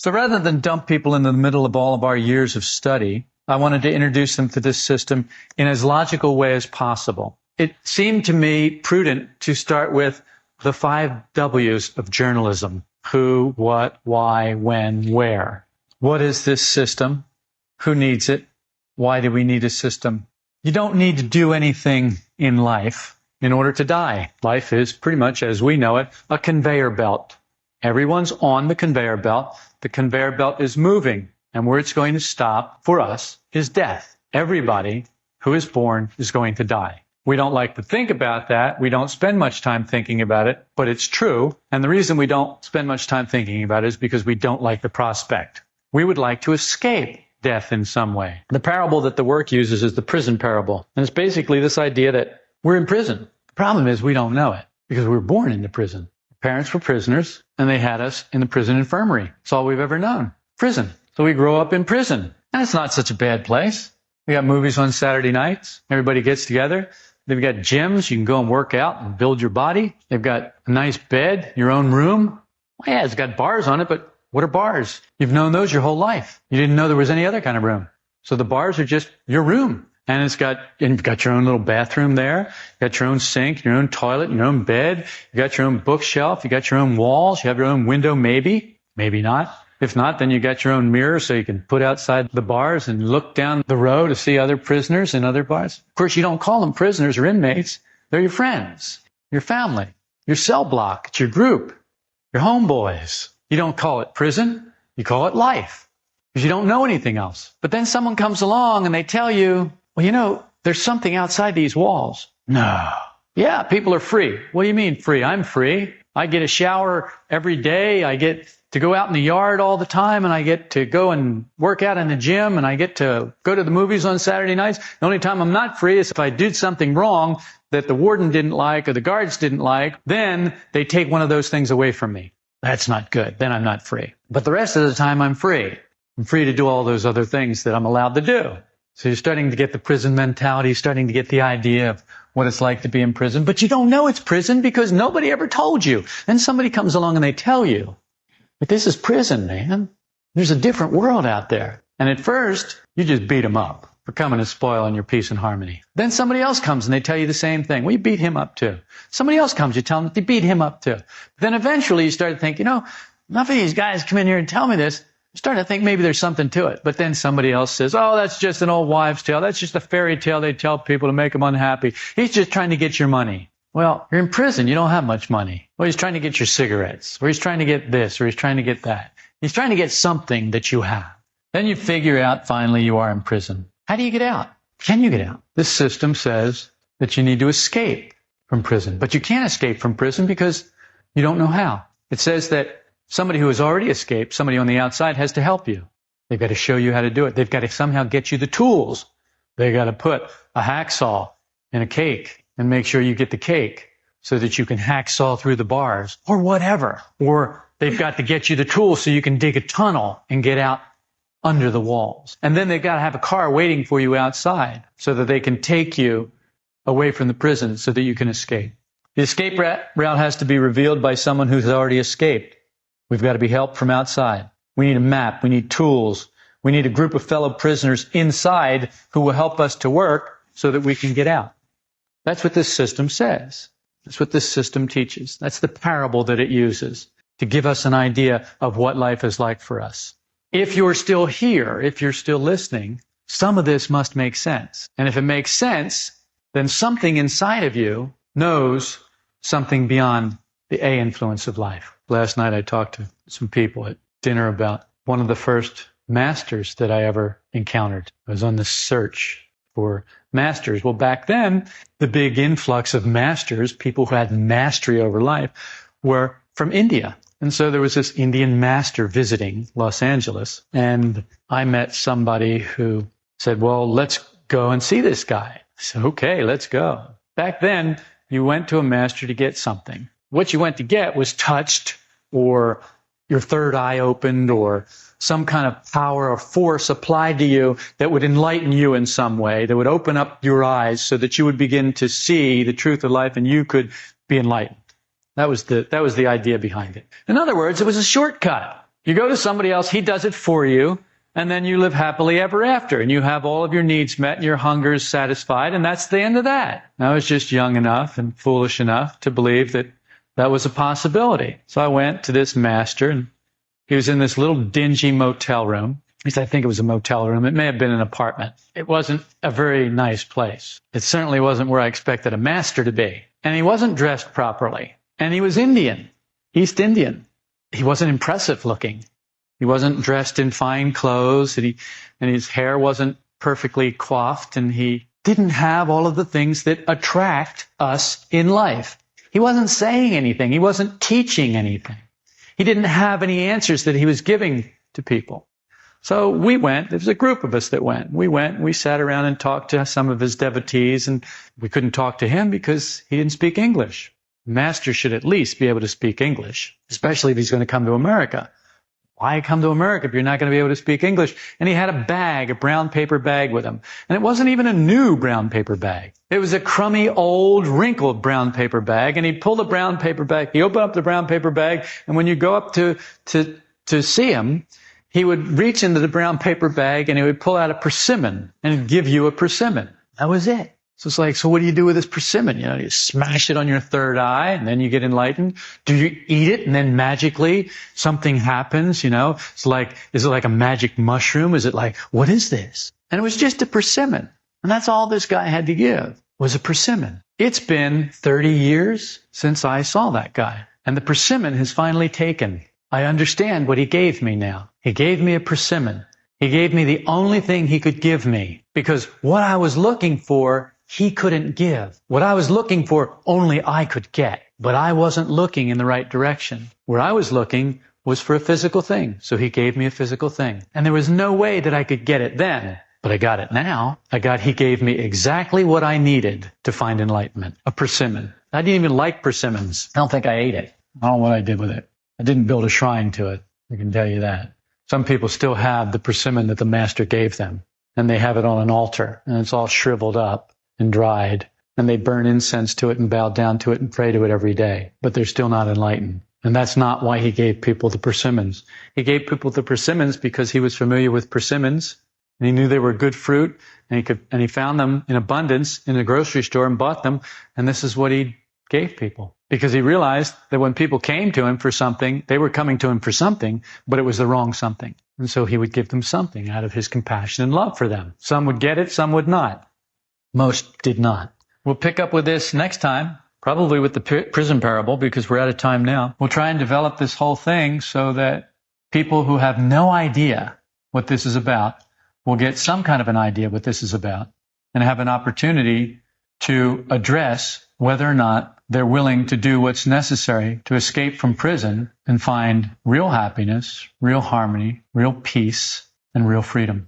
So rather than dump people into the middle of all of our years of study, I wanted to introduce them to this system in as logical way as possible. It seemed to me prudent to start with the 5 W's of journalism. Who, what, why, when, where. What is this system? Who needs it? Why do we need a system? You don't need to do anything in life in order to die. Life is pretty much, as we know it, a conveyor belt. Everyone's on the conveyor belt. The conveyor belt is moving, and where it's going to stop for us is death. Everybody who is born is going to die. We don't like to think about that. We don't spend much time thinking about it, but it's true. And the reason we don't spend much time thinking about it is because we don't like the prospect. We would like to escape death in some way. The parable that the work uses is the prison parable. And it's basically this idea that we're in prison. The problem is we don't know it because we were born into prison. Our parents were prisoners and they had us in the prison infirmary. It's all we've ever known. Prison. So we grow up in prison. And it's not such a bad place. We got movies on Saturday nights. Everybody gets together. They've got gyms. You can go and work out and build your body. They've got a nice bed, your own room. Well, yeah, it's got bars on it, but what are bars? You've known those your whole life. You didn't know there was any other kind of room. So the bars are just your room. And you've got your own little bathroom there. You got your own sink, your own toilet, your own bed. You got your own bookshelf. You got your own walls. You have your own window, maybe not. If not, then you got your own mirror so you can put outside the bars and look down the row to see other prisoners in other bars. Of course, you don't call them prisoners or inmates. They're your friends, your family, your cell block, it's your group, your homeboys. You don't call it prison. You call it life because you don't know anything else. But then someone comes along and they tell you, well, there's something outside these walls. No. Yeah, people are free. What do you mean free? I'm free. I get a shower every day. I get to go out in the yard all the time, and I get to go and work out in the gym, and I get to go to the movies on Saturday nights. The only time I'm not free is if I did something wrong that the warden didn't like or the guards didn't like. Then they take one of those things away from me. That's not good. Then I'm not free. But the rest of the time I'm free. I'm free to do all those other things that I'm allowed to do. So you're starting to get the prison mentality, starting to get the idea of what it's like to be in prison. But you don't know it's prison because nobody ever told you. Then somebody comes along and they tell you, but this is prison, man. There's a different world out there. And at first, you just beat them up for coming and spoiling your peace and harmony. Then somebody else comes and they tell you the same thing. Well, you beat him up too. Somebody else comes, you tell them that they beat him up too. Then eventually you start to think, enough of these guys come in here and tell me this. You start to think maybe there's something to it. But then somebody else says, oh, that's just an old wives' tale. That's just a fairy tale they tell people to make them unhappy. He's just trying to get your money. Well, you're in prison. You don't have much money. Well, he's trying to get your cigarettes, or he's trying to get this, or he's trying to get that. He's trying to get something that you have. Then you figure out finally you are in prison. How do you get out? Can you get out? This system says that you need to escape from prison. But you can't escape from prison because you don't know how. It says that somebody who has already escaped, somebody on the outside, has to help you. They've got to show you how to do it. They've got to somehow get you the tools. They've got to put a hacksaw in a cake and make sure you get the cake so that you can hacksaw through the bars or whatever. Or they've got to get you the tools so you can dig a tunnel and get out under the walls. And then they've got to have a car waiting for you outside so that they can take you away from the prison so that you can escape. The escape route has to be revealed by someone who's already escaped. We've got to be helped from outside. We need a map. We need tools. We need a group of fellow prisoners inside who will help us to work so that we can get out. That's what this system says. That's what this system teaches. That's the parable that it uses to give us an idea of what life is like for us. If you're still here, if you're still listening, some of this must make sense. And if it makes sense, then something inside of you knows something beyond the A influence of life. Last night I talked to some people at dinner about one of the first masters that I ever encountered. I was on the search for masters. Well, back then, the big influx of masters, people who had mastery over life, were from India. And so there was this Indian master visiting Los Angeles, and I met somebody who said, well, let's go and see this guy. I said, okay, let's go. Back then, you went to a master to get something. What you went to get was touched, or your third eye opened, or some kind of power or force applied to you that would enlighten you in some way, that would open up your eyes so that you would begin to see the truth of life and you could be enlightened. That was the idea behind it. In other words, it was a shortcut. You go to somebody else, he does it for you, and then you live happily ever after, and you have all of your needs met and your hunger is satisfied, and that's the end of that. I was just young enough and foolish enough to believe that that was a possibility. So I went to this master, and he was in this little dingy motel room. At least I think it was a motel room. It may have been an apartment. It wasn't a very nice place. It certainly wasn't where I expected a master to be. And he wasn't dressed properly. And he was Indian, East Indian. He wasn't impressive looking. He wasn't dressed in fine clothes, and his hair wasn't perfectly coiffed, and he didn't have all of the things that attract us in life. He wasn't saying anything. He wasn't teaching anything. He didn't have any answers that he was giving to people. So we went. There was a group of us that went. We sat around and talked to some of his devotees, and we couldn't talk to him because he didn't speak English. The master should at least be able to speak English, especially if he's going to come to America. Why come to America if you're not going to be able to speak English? And he had a brown paper bag with him. And it wasn't even a new brown paper bag. It was a crummy, old, wrinkled brown paper bag. And he pulled the brown paper bag. He opened up the brown paper bag. And when you go up to see him, he would reach into the brown paper bag and he would pull out a persimmon and give you a persimmon. That was it. So it's like, so what do you do with this persimmon? You smash it on your third eye and then you get enlightened. Do you eat it and then magically something happens? It's like, is it like a magic mushroom? Is it like, what is this? And it was just a persimmon. And that's all this guy had to give was a persimmon. It's been 30 years since I saw that guy. And the persimmon has finally taken. I understand what he gave me now. He gave me a persimmon. He gave me the only thing he could give me, because what I was looking for, he couldn't give. What I was looking for, only I could get. But I wasn't looking in the right direction. Where I was looking was for a physical thing. So he gave me a physical thing. And there was no way that I could get it then. But I got it now. He gave me exactly what I needed to find enlightenment. A persimmon. I didn't even like persimmons. I don't think I ate it. I don't know what I did with it. I didn't build a shrine to it. I can tell you that. Some people still have the persimmon that the master gave them. And they have it on an altar. And it's all shriveled up and dried, and they burn incense to it and bow down to it and pray to it every day, but they're still not enlightened. And that's not why he gave people the persimmons. He gave people the persimmons because he was familiar with persimmons, and he knew they were good fruit, and he found them in abundance in the grocery store and bought them, and this is what he gave people. Because he realized that when people came to him for something, they were coming to him for something, but it was the wrong something. And so he would give them something out of his compassion and love for them. Some would get it, some would not. Most did not. We'll pick up with this next time, probably with the prison parable, because we're out of time now. We'll try and develop this whole thing so that people who have no idea what this is about will get some kind of an idea what this is about and have an opportunity to address whether or not they're willing to do what's necessary to escape from prison and find real happiness, real harmony, real peace, and real freedom.